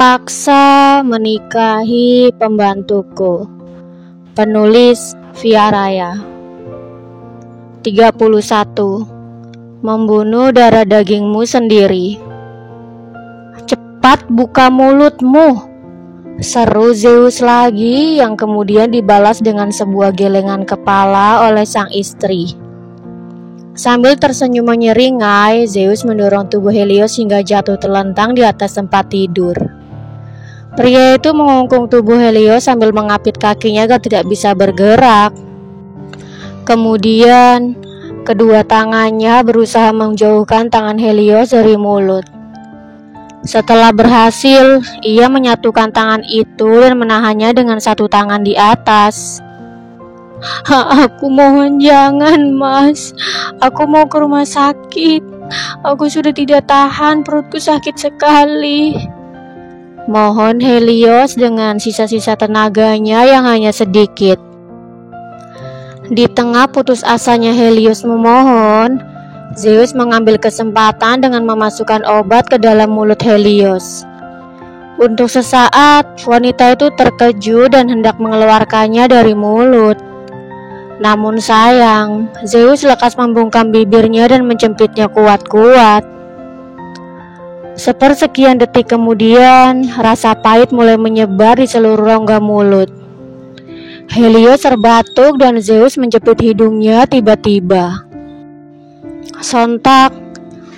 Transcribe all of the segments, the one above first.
Terpaksa menikahi pembantuku. Penulis Via Raya. 31. Membunuh darah dagingmu sendiri. Cepat buka mulutmu, seru Zeus lagi, yang kemudian dibalas dengan sebuah gelengan kepala oleh sang istri. Sambil tersenyum menyeringai, Zeus mendorong tubuh Helios hingga jatuh terlentang di atas tempat tidur. Pria itu mengungkung tubuh Helios sambil mengapit kakinya agar tidak bisa bergerak. Kemudian, kedua tangannya berusaha menjauhkan tangan Helios dari mulut. Setelah berhasil, ia menyatukan tangan itu dan menahannya dengan satu tangan di atas. Aku mohon jangan, Mas. Aku mau ke rumah sakit. Aku sudah tidak tahan, perutku sakit sekali. Mohon Helios dengan sisa-sisa tenaganya yang hanya sedikit. Di tengah putus asanya Helios memohon, Zeus mengambil kesempatan dengan memasukkan obat ke dalam mulut Helios. Untuk sesaat, wanita itu terkejut dan hendak mengeluarkannya dari mulut. Namun sayang, Zeus lekas membungkam bibirnya dan mencempitnya kuat-kuat. Sepersekian detik kemudian, rasa pahit mulai menyebar di seluruh rongga mulut. Helios terbatuk dan Zeus menjepit hidungnya tiba-tiba. Sontak,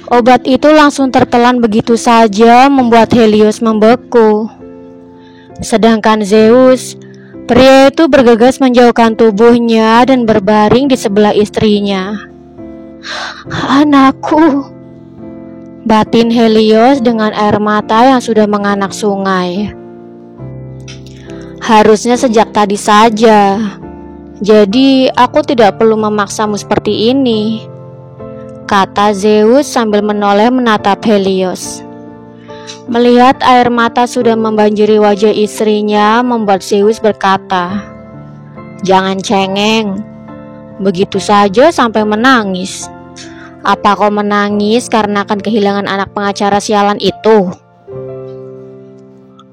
obat itu langsung tertelan begitu saja, membuat Helios membeku. Sedangkan Zeus, pria itu bergegas menjauhkan tubuhnya dan berbaring di sebelah istrinya. Anakku, batin Helios dengan air mata yang sudah menganak sungai. Harusnya sejak tadi saja, jadi aku tidak perlu memaksamu seperti ini, kata Zeus sambil menoleh menatap Helios. Melihat air mata sudah membanjiri wajah istrinya, membuat Zeus berkata, "Jangan cengeng, begitu saja sampai menangis. Apa kau menangis karena akan kehilangan anak pengacara sialan itu?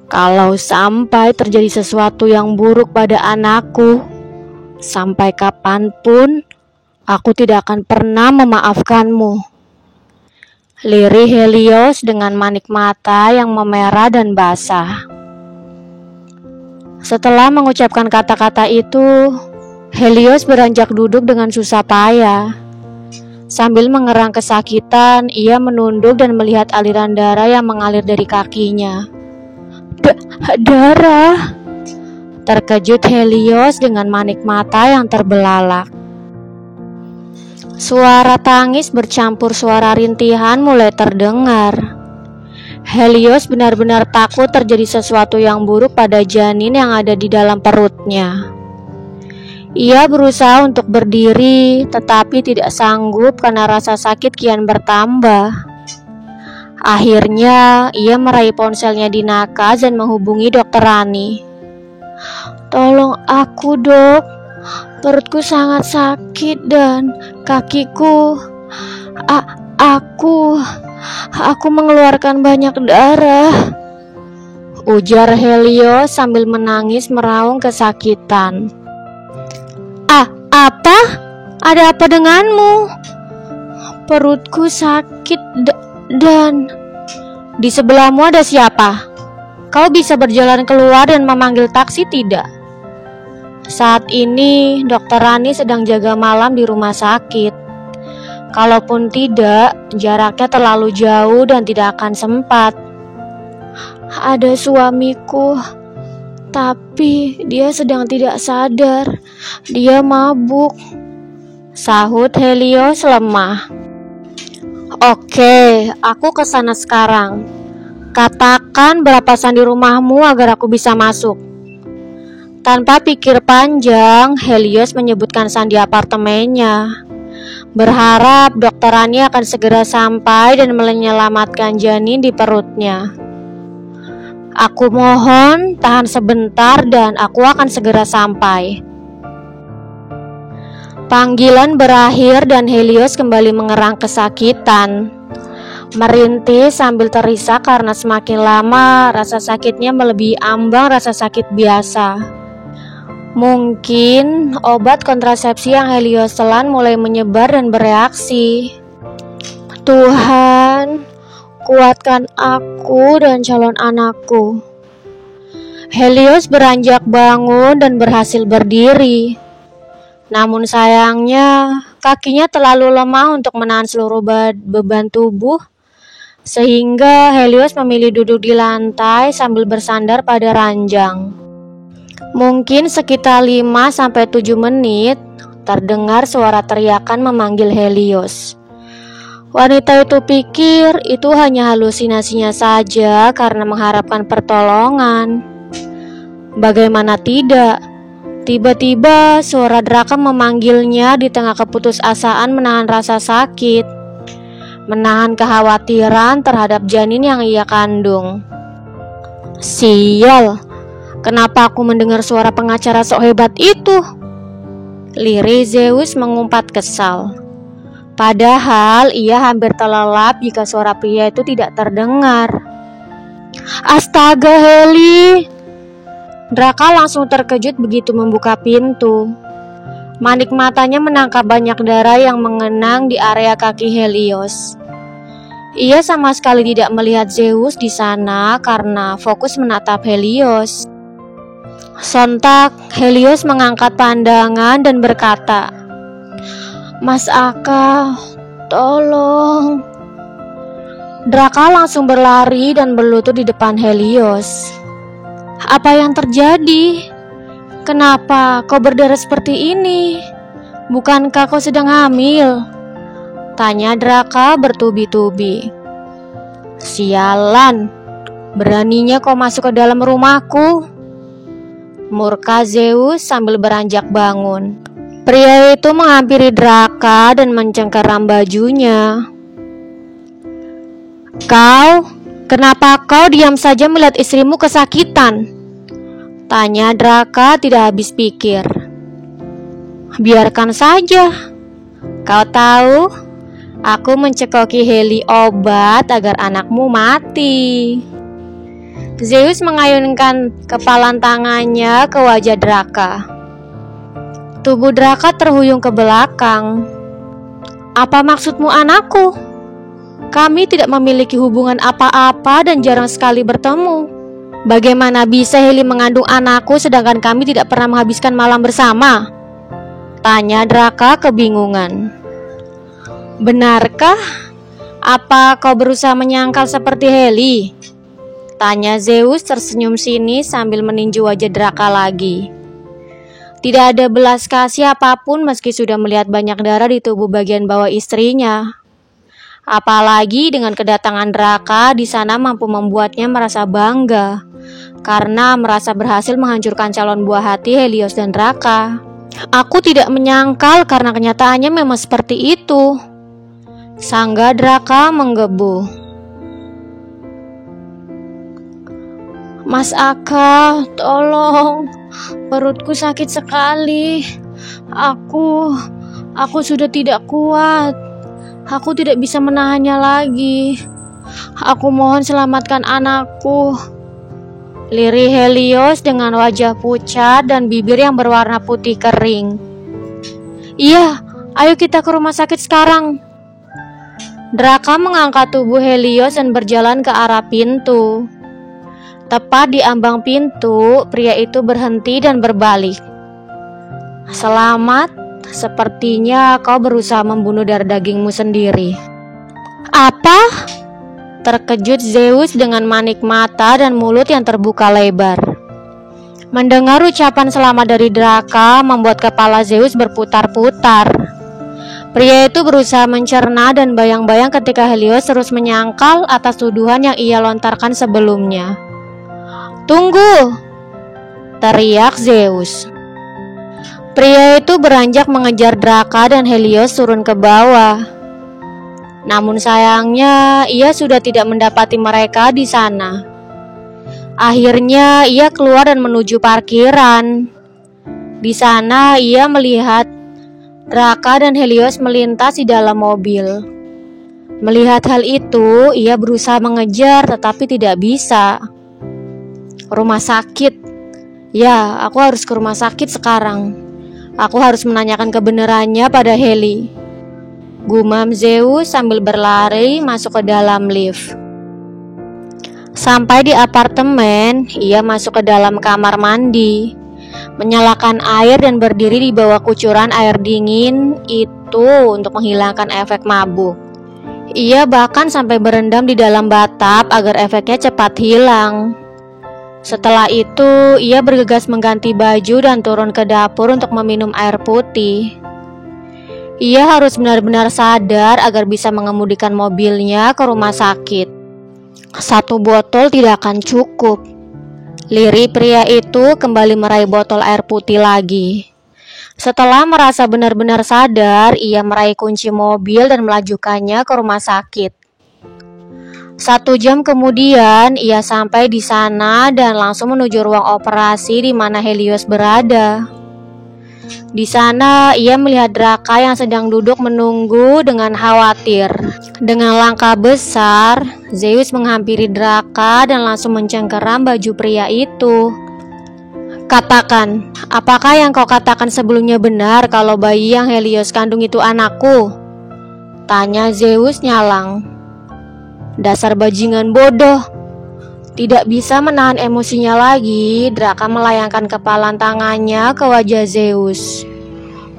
Kalau sampai terjadi sesuatu yang buruk pada anakku, sampai kapanpun, aku tidak akan pernah memaafkanmu." Lirih Helios dengan manik mata yang memerah dan basah. Setelah mengucapkan kata-kata itu, Helios beranjak duduk dengan susah payah. Sambil mengerang kesakitan, ia menunduk dan melihat aliran darah yang mengalir dari kakinya. Darah! Terkejut Helios dengan manik mata yang terbelalak. Suara tangis bercampur suara rintihan mulai terdengar. Helios benar-benar takut terjadi sesuatu yang buruk pada janin yang ada di dalam perutnya. Ia berusaha untuk berdiri, tetapi tidak sanggup karena rasa sakit kian bertambah. Akhirnya, ia meraih ponselnya di nakas dan menghubungi Dokter Rani. "Tolong aku, Dok. Perutku sangat sakit dan kakiku. Aku mengeluarkan banyak darah," ujar Helios sambil menangis meraung kesakitan. Apa? Ada apa denganmu?" "Perutku sakit dan..." "Di sebelahmu ada siapa? Kau bisa berjalan keluar dan memanggil taksi tidak?" Saat ini, Dokter Rani sedang jaga malam di rumah sakit. Kalaupun tidak, jaraknya terlalu jauh dan tidak akan sempat. "Ada suamiku, tapi dia sedang tidak sadar. Dia mabuk," sahut Helios lemah. "Oke, aku kesana sekarang. Katakan berapa sandi rumahmu agar aku bisa masuk." Tanpa pikir panjang, Helios menyebutkan sandi apartemennya, berharap Dokter Rani akan segera sampai dan menyelamatkan janin di perutnya. "Aku mohon tahan sebentar dan aku akan segera sampai." Panggilan berakhir dan Helios kembali mengerang kesakitan. merintih sambil terisak karena semakin lama rasa sakitnya melebihi ambang rasa sakit biasa. Mungkin obat kontrasepsi yang Helios telan mulai menyebar dan bereaksi. Tuhan, kuatkan aku dan calon anakku. Helios beranjak bangun dan berhasil berdiri. Namun sayangnya, kakinya terlalu lemah untuk menahan seluruh beban tubuh, sehingga Helios memilih duduk di lantai sambil bersandar pada ranjang. Mungkin sekitar 5-7 menit, terdengar suara teriakan memanggil Helios. Wanita itu pikir itu hanya halusinasinya saja karena mengharapkan pertolongan. Bagaimana tidak? Tiba-tiba suara Draka memanggilnya di tengah keputusasaan menahan rasa sakit, menahan kekhawatiran terhadap janin yang ia kandung. Sial, kenapa aku mendengar suara pengacara sok hebat itu? Lirih Zeus mengumpat kesal. Padahal ia hampir terlelap jika suara pria itu tidak terdengar. Astaga Heli! Draka langsung terkejut begitu membuka pintu. Manik matanya menangkap banyak darah yang mengenang di area kaki Helios. Ia sama sekali tidak melihat Zeus di sana karena fokus menatap Helios. Sontak, Helios mengangkat pandangan dan berkata, "Mas Aka, tolong." Draka langsung berlari dan berlutut di depan Helios. "Apa yang terjadi? Kenapa kau berdarah seperti ini? Bukankah kau sedang hamil?" tanya Draka bertubi-tubi. "Sialan, beraninya kau masuk ke dalam rumahku," murka Zeus sambil beranjak bangun. Pria itu menghampiri Draka dan mencengkeram bajunya. Kenapa kau diam saja melihat istrimu kesakitan?" tanya Draka tidak habis pikir. "Biarkan saja. Kau tahu, aku mencekoki Heli obat agar anakmu mati." Zeus mengayunkan kepalan tangannya ke wajah Draka. Tubuh Draka terhuyung ke belakang. "Apa maksudmu anakku? Kami tidak memiliki hubungan apa-apa dan jarang sekali bertemu. Bagaimana bisa Heli mengandung anakku sedangkan kami tidak pernah menghabiskan malam bersama?" tanya Draka kebingungan. "Benarkah? Apa kau berusaha menyangkal seperti Heli?" tanya Zeus tersenyum sinis sambil meninju wajah Draka lagi. Tidak ada belas kasih apapun meski sudah melihat banyak darah di tubuh bagian bawah istrinya. Apalagi dengan kedatangan Draka di sana mampu membuatnya merasa bangga karena merasa berhasil menghancurkan calon buah hati Helios dan Draka. "Aku tidak menyangkal karena kenyataannya memang seperti itu," sangga Draka menggebu. "Mas Aka, tolong. Perutku sakit sekali. Aku sudah tidak kuat. Aku tidak bisa menahannya lagi. Aku mohon selamatkan anakku." Lirih Helios dengan wajah pucat dan bibir yang berwarna putih kering. "Iya, ayo kita ke rumah sakit sekarang." Draka mengangkat tubuh Helios dan berjalan ke arah pintu. Tepat di ambang pintu, pria itu berhenti dan berbalik. "Selamat, sepertinya kau berusaha membunuh darah dagingmu sendiri." "Apa?" terkejut Zeus dengan manik mata dan mulut yang terbuka lebar. Mendengar ucapan selamat dari Draka membuat kepala Zeus berputar-putar. Pria itu berusaha mencerna dan bayang-bayang ketika Helios terus menyangkal atas tuduhan yang ia lontarkan sebelumnya. "Tunggu!" teriak Zeus. Pria itu beranjak mengejar Draka dan Helios turun ke bawah. Namun sayangnya ia sudah tidak mendapati mereka di sana. Akhirnya ia keluar dan menuju parkiran. Di sana ia melihat Draka dan Helios melintas di dalam mobil. Melihat hal itu, ia berusaha mengejar tetapi tidak bisa. Rumah sakit. Ya, aku harus ke rumah sakit sekarang. Aku harus menanyakan kebenarannya pada Heli. Gumam Zeus sambil berlari masuk ke dalam lift. Sampai di apartemen, ia masuk ke dalam kamar mandi, menyalakan air dan berdiri di bawah kucuran air dingin itu untuk menghilangkan efek mabuk. Ia bahkan sampai berendam di dalam bathtub agar efeknya cepat hilang. Setelah itu, ia bergegas mengganti baju dan turun ke dapur untuk meminum air putih. Ia harus benar-benar sadar agar bisa mengemudikan mobilnya ke rumah sakit. 1 botol tidak akan cukup. Lirik pria itu kembali meraih botol air putih lagi. Setelah merasa benar-benar sadar, ia meraih kunci mobil dan melajukannya ke rumah sakit. 1 jam kemudian, ia sampai di sana dan langsung menuju ruang operasi di mana Helios berada. Di sana, ia melihat Draka yang sedang duduk menunggu dengan khawatir. Dengan langkah besar, Zeus menghampiri Draka dan langsung mencengkeram baju pria itu. Katakan, apakah yang kau katakan sebelumnya benar kalau bayi yang Helios kandung itu anakku? Tanya Zeus nyalang. Dasar bajingan bodoh. Tidak bisa menahan emosinya lagi, Draka melayangkan kepalan tangannya ke wajah Zeus.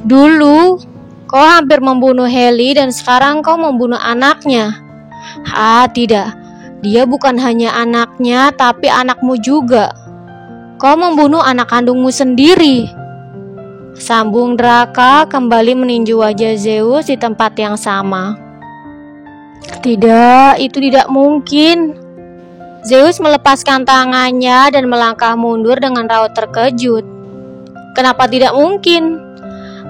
Dulu, kau hampir membunuh Heli dan sekarang kau membunuh anaknya. Tidak, dia bukan hanya anaknya tapi anakmu juga. Kau membunuh anak kandungmu sendiri. Sambung Draka kembali meninju wajah Zeus di tempat yang sama. Tidak, itu tidak mungkin. Zeus melepaskan tangannya dan melangkah mundur dengan raut terkejut. Kenapa tidak mungkin?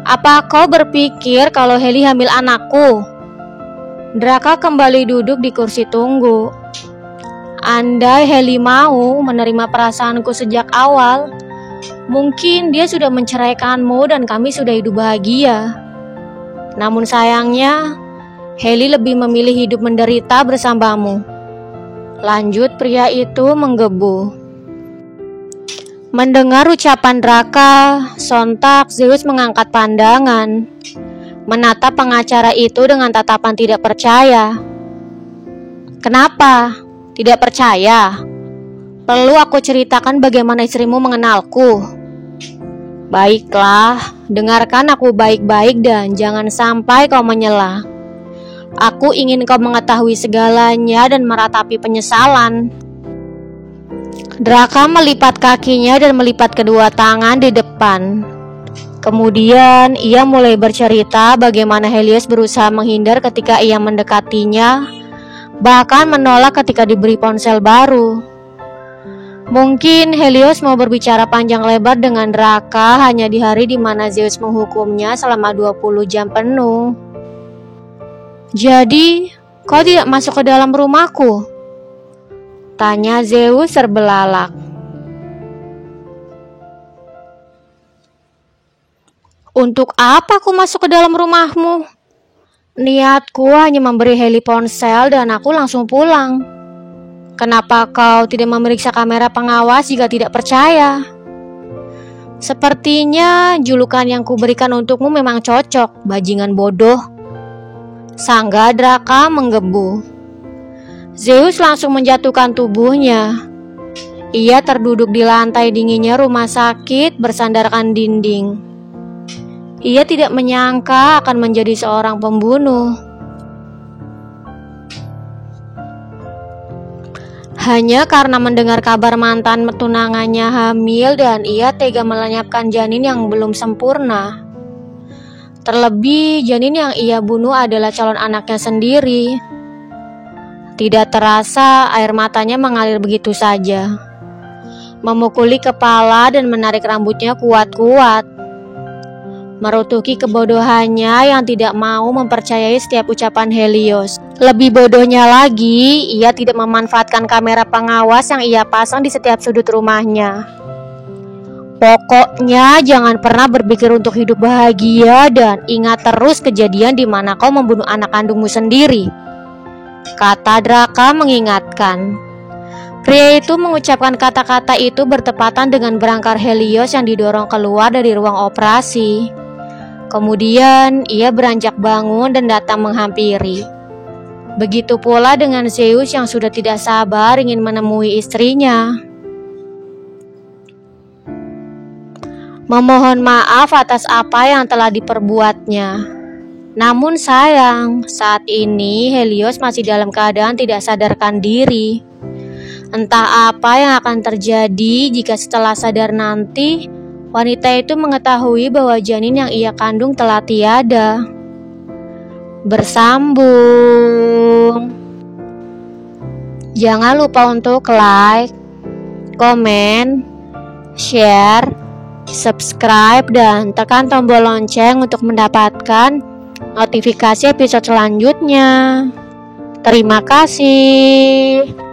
Apa kau berpikir kalau Heli hamil anakku? Draka kembali duduk di kursi tunggu. Andai Heli mau menerima perasaanku sejak awal, mungkin dia sudah menceraikanmu dan kami sudah hidup bahagia. Namun sayangnya, Heli lebih memilih hidup menderita bersamamu. Lanjut pria itu menggebu. Mendengar ucapan Draka, sontak Zeus mengangkat pandangan, menatap pengacara itu dengan tatapan tidak percaya. Kenapa? Tidak percaya? Perlu aku ceritakan bagaimana istrimu mengenalku? Baiklah, dengarkan aku baik-baik dan jangan sampai kau menyela. Aku ingin kau mengetahui segalanya dan meratapi penyesalan. Draka melipat kakinya dan melipat kedua tangan di depan. Kemudian ia mulai bercerita bagaimana Helios berusaha menghindar ketika ia mendekatinya, bahkan menolak ketika diberi ponsel baru. Mungkin Helios mau berbicara panjang lebar dengan Draka hanya di hari di mana Zeus menghukumnya selama 20 jam penuh. Jadi, kau tidak masuk ke dalam rumahku? Tanya Zeus terbelalak. Untuk apa aku masuk ke dalam rumahmu? Niatku hanya memberi Heli ponsel dan aku langsung pulang. Kenapa kau tidak memeriksa kamera pengawas jika tidak percaya? Sepertinya julukan yang kuberikan untukmu memang cocok, bajingan bodoh. Sangga Draka menggebu. Zeus langsung menjatuhkan tubuhnya. Ia terduduk di lantai dinginnya rumah sakit bersandarkan dinding. Ia tidak menyangka akan menjadi seorang pembunuh. Hanya karena mendengar kabar mantan tunangannya hamil dan ia tega melenyapkan janin yang belum sempurna. Terlebih janin yang ia bunuh adalah calon anaknya sendiri. Tidak terasa air matanya mengalir begitu saja. Memukuli kepala dan menarik rambutnya kuat-kuat. Merutuki kebodohannya yang tidak mau mempercayai setiap ucapan Helios. Lebih bodohnya lagi, ia tidak memanfaatkan kamera pengawas yang ia pasang di setiap sudut rumahnya. Pokoknya jangan pernah berpikir untuk hidup bahagia dan ingat terus kejadian di mana kau membunuh anak kandungmu sendiri. kata Draka mengingatkan. Pria itu mengucapkan kata-kata itu bertepatan dengan berangkar Helios yang didorong keluar dari ruang operasi. Kemudian ia beranjak bangun dan datang menghampiri. Begitu pula dengan Zeus yang sudah tidak sabar ingin menemui istrinya. Memohon maaf atas apa yang telah diperbuatnya. Namun sayang, saat ini Helios masih dalam keadaan tidak sadarkan diri. Entah apa yang akan terjadi jika setelah sadar nanti, wanita itu mengetahui bahwa janin yang ia kandung telah tiada. Bersambung. Jangan lupa untuk like, komen, share, subscribe, dan tekan tombol lonceng untuk mendapatkan notifikasi episode selanjutnya. Terima kasih.